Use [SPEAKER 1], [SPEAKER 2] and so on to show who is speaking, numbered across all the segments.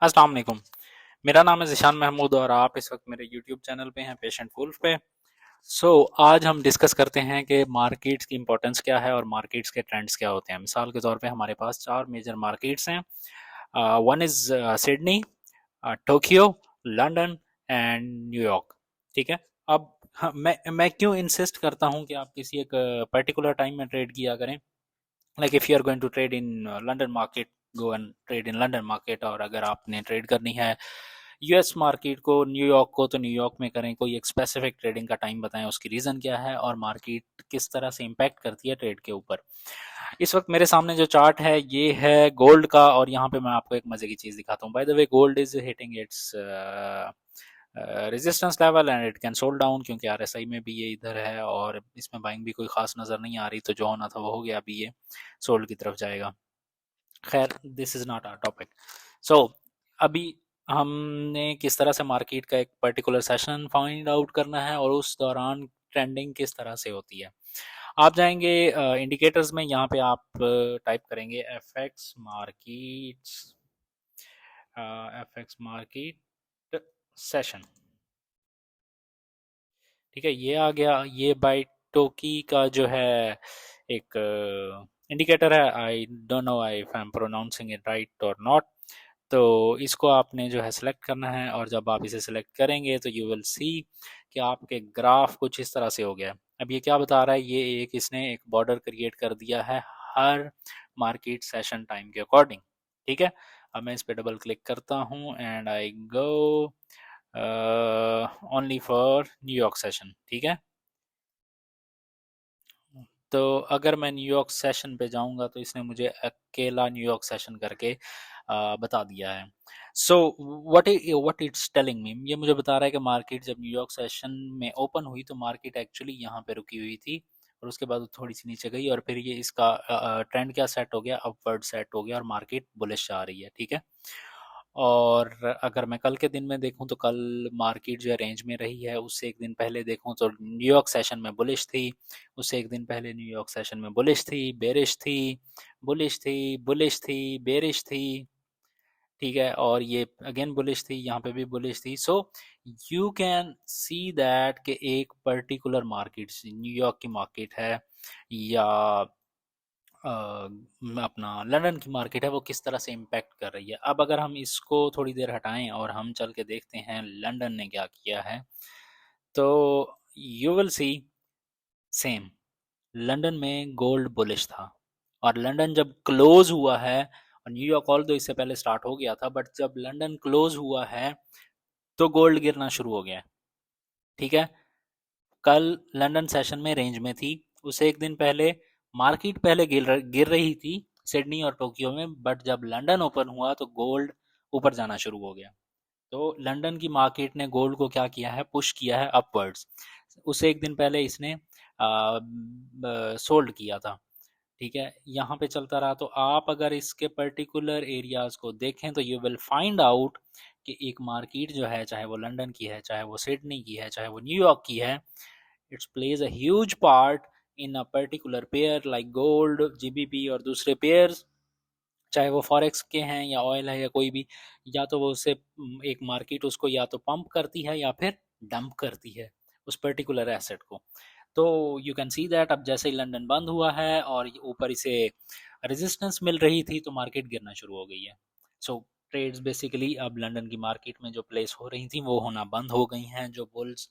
[SPEAKER 1] अस्सलाम वालेकुम। मेरा नाम है ज़िशान महमूद और आप इस वक्त मेरे यूट्यूब चैनल पे हैं पेशेंट वुल्फ पे। आज हम डिस्कस करते हैं कि मार्केट्स की इंपॉर्टेंस क्या है और मार्केट्स के ट्रेंड्स क्या होते हैं। मिसाल के तौर पे हमारे पास चार मेजर मार्केट्स हैं। One is Sydney, Tokyo, London and New York. ठीक है। अब मैं क्यों इंसिस्ट करता हूँ कि आप किसी एक पर्टिकुलर टाइम में ट्रेड किया करें। Like if you are going to trade in London market, go and trade in London market. और अगर आपने ट्रेड करनी है यूएस मार्केट को, न्यूयॉर्क को, तो न्यूयॉर्क में करें। कोई एक स्पेसिफिक ट्रेडिंग का टाइम बताएं, उसकी रीज़न क्या है और मार्केट किस तरह से इम्पैक्ट करती है ट्रेड के ऊपर। इस वक्त मेरे सामने जो चार्ट है ये है गोल्ड का, और यहाँ पे मैं आपको एक मजे की चीज़ दिखाता हूँ। By the way, gold is hitting its resistance level and it can sold down, क्योंकि आरएसआई में भी ये इधर है और इसमें बाइंग भी कोई खास नज़र नहीं आ रही। तो जो होना था वो हो गया, अभी ये सोल्ड की तरफ जाएगा। खैर, this is not our topic. So अभी हमने किस तरह से मार्केट का एक पर्टिकुलर सेशन फाइंड आउट करना है और उस दौरान ट्रेंडिंग किस तरह से होती है। आप जाएंगे इंडिकेटर्स में, यहाँ पे आप टाइप करेंगे FX markets, FX market session. ठीक है, ये आ गया। ये बाई टोकी का जो है एक इंडिकेटर है। I don't know I if I am pronouncing it right और नॉट। तो इसको आपने जो है सिलेक्ट करना है, और जब आप इसे सिलेक्ट करेंगे तो यू विल सी कि आपके ग्राफ कुछ इस तरह से हो गया है। अब ये क्या बता रहा है, ये एक इसने एक बॉर्डर क्रिएट कर दिया है हर मार्केट सेशन टाइम के अकॉर्डिंग। ठीक है। अब मैं इस पे डबल क्लिक करता हूँ and I go only for New York session. ठीक है। तो अगर मैं न्यूयॉर्क सेशन पे जाऊंगा तो इसने मुझे अकेला न्यूयॉर्क सेशन करके बता दिया है। So what it's telling me, ये मुझे बता रहा है कि मार्केट जब न्यूयॉर्क सेशन में ओपन हुई तो मार्केट एक्चुअली यहाँ पे रुकी हुई थी, और उसके बाद वो थोड़ी सी नीचे गई और फिर ये इसका ट्रेंड क्या सेट हो गया, अपवर्ड सेट हो गया और मार्केट बुलिश आ रही है। ठीक है। और अगर मैं कल के दिन में देखूं तो कल मार्केट जो है रेंज में रही है। उससे एक दिन पहले देखूं तो न्यूयॉर्क सेशन में बुलिश थी। उससे एक दिन पहले न्यूयॉर्क सेशन में बुलिश थी, बेरिश थी, बुलिश थी, बुलिश थी, बेरिश थी। ठीक है। और ये अगेन बुलिश थी, यहाँ पे भी बुलिश थी। So you can see that कि एक पर्टिकुलर मार्केट, न्यूयॉर्क की मार्केट है या अपना लंदन की मार्केट है, वो किस तरह से इम्पैक्ट कर रही है। अब अगर हम इसको थोड़ी देर हटाएं और हम चल के देखते हैं लंदन ने क्या किया है, तो you will see same. London में गोल्ड बुलिश था, और लंदन जब क्लोज हुआ है, और न्यूयॉर्क ऑल दो इससे पहले स्टार्ट हो गया था, बट जब लंदन क्लोज हुआ है तो गोल्ड गिरना शुरू हो गया है। ठीक है। कल लंदन सेशन में रेंज में थी। उससे एक दिन पहले मार्केट पहले गिर रही थी सिडनी और टोक्यो में, बट जब लंदन ओपन हुआ तो गोल्ड ऊपर जाना शुरू हो गया। तो लंदन की मार्केट ने गोल्ड को क्या किया है, पुश किया है अपवर्ड्स। उससे एक दिन पहले इसने सोल्ड किया था। ठीक है। यहाँ पे चलता रहा। तो आप अगर इसके पर्टिकुलर एरियाज को देखें तो यू विल फाइंड आउट कि एक मार्केट जो है, चाहे वो लंदन की है, चाहे वो सिडनी की है, चाहे वो न्यूयॉर्क की है, it's plays a huge part in a particular pair like gold, GBP और दूसरे पेयर्स, चाहे वो फॉरेक्स के हैं या ऑयल है या कोई भी। या तो वो उसे एक मार्केट उसको या तो पंप करती है या फिर डंप करती है उस पर्टिकुलर एसेट को। तो यू कैन सी दैट अब जैसे ही लंदन बंद हुआ है और ऊपर इसे रेजिस्टेंस मिल रही थी तो मार्केट गिरना शुरू हो गई है। सो ट्रेड्स बेसिकली अब लंदन की मार्केट में जो प्लेस हो रही थी वो होना बंद हो गई हैं। जो बुल्स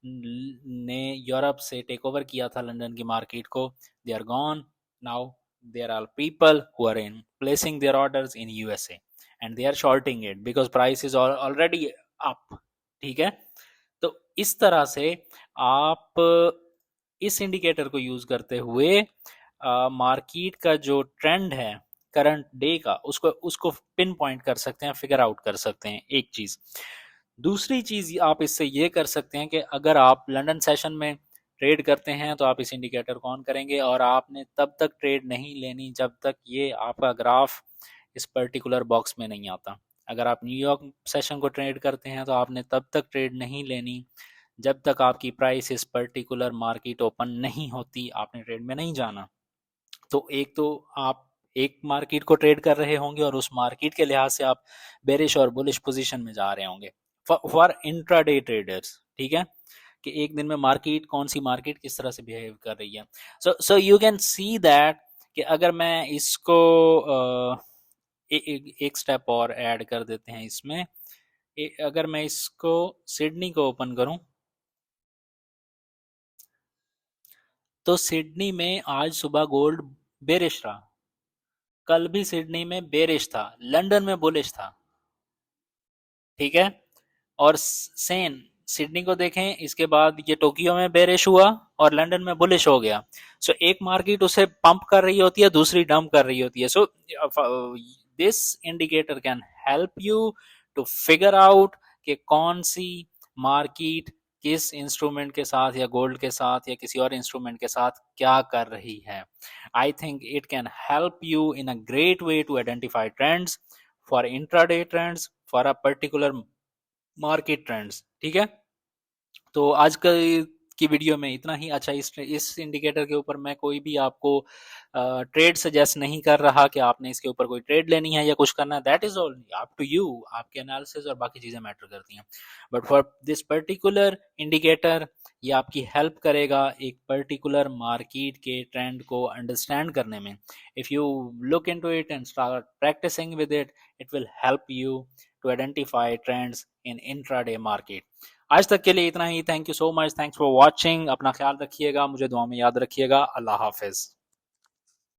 [SPEAKER 1] ने यूरोप से टेक ओवर किया था लंदन की मार्केट को, they are gone now. There are people who are in placing their orders in USA and they are shorting it because price is already up. ठीक है। तो इस तरह से आप इस इंडिकेटर को यूज करते हुए मार्केट का जो ट्रेंड है करंट डे का, उसको उसको पिन पॉइंट कर सकते हैं, फिगर आउट कर सकते हैं। एक चीज। दूसरी चीज आप इससे ये कर सकते हैं कि अगर आप लंदन सेशन में ट्रेड करते हैं तो आप इस इंडिकेटर को ऑन करेंगे और आपने तब तक ट्रेड नहीं लेनी जब तक ये आपका ग्राफ इस पर्टिकुलर बॉक्स में नहीं आता। अगर आप न्यूयॉर्क सेशन को ट्रेड करते हैं तो आपने तब तक ट्रेड नहीं लेनी जब तक आपकी प्राइस इस पर्टिकुलर मार्केट ओपन नहीं होती, आपने ट्रेड में नहीं जाना। तो एक तो आप एक मार्केट को ट्रेड कर रहे होंगे और उस मार्केट के लिहाज से आप बेरिश और बुलिश पोजीशन में जा रहे होंगे फॉर इंट्राडे ट्रेडर्स, ठीक है, कि एक दिन में मार्केट, कौन सी मार्केट किस तरह से बिहेव कर रही है। So you can see that कि अगर मैं इसको एक स्टेप और ऐड कर देते हैं इसमें, अगर मैं इसको सिडनी को ओपन करूं, तो सिडनी में आज सुबह गोल्ड बेरिश रहा, कल भी सिडनी में बेरिश था, लंदन में बुलिश था, ठीक है। और सेम सिडनी को देखें, इसके बाद ये टोक्यो में बेरिश हुआ और लंदन में बुलिश हो गया। सो एक मार्केट उसे पंप कर रही होती है, दूसरी डंप कर रही होती है। So this indicator can help you to figure out कि कौन सी मार्केट किस इंस्ट्रूमेंट के साथ या गोल्ड के साथ या किसी और इंस्ट्रूमेंट के साथ क्या कर रही है। I think it can help you in a great way to identify trends for intraday trends for a particular market trends, ठीक है। तो आज की वीडियो में इतना ही। अच्छा, इस इंडिकेटर के ऊपर मैं कोई भी आपको ट्रेड सजेस्ट नहीं कर रहा कि आपने इसके ऊपर कोई ट्रेड लेनी है या कुछ करना है, that is all up to you, आपके एनालिसिस और बाकी चीजें मैटर करती हैं। But for this particular indicator, ये आपकी हेल्प करेगा एक पर्टिकुलर मार्केट के ट्रेंड को अंडरस्टैंड करने में। If you look into it and start practicing with it, it will help you to identify trends in intraday market. आज तक के लिए इतना ही। Thank you so much, thanks for watching. अपना ख्याल रखिएगा, मुझे दुआ में याद रखिएगा। अल्लाह हाफिज।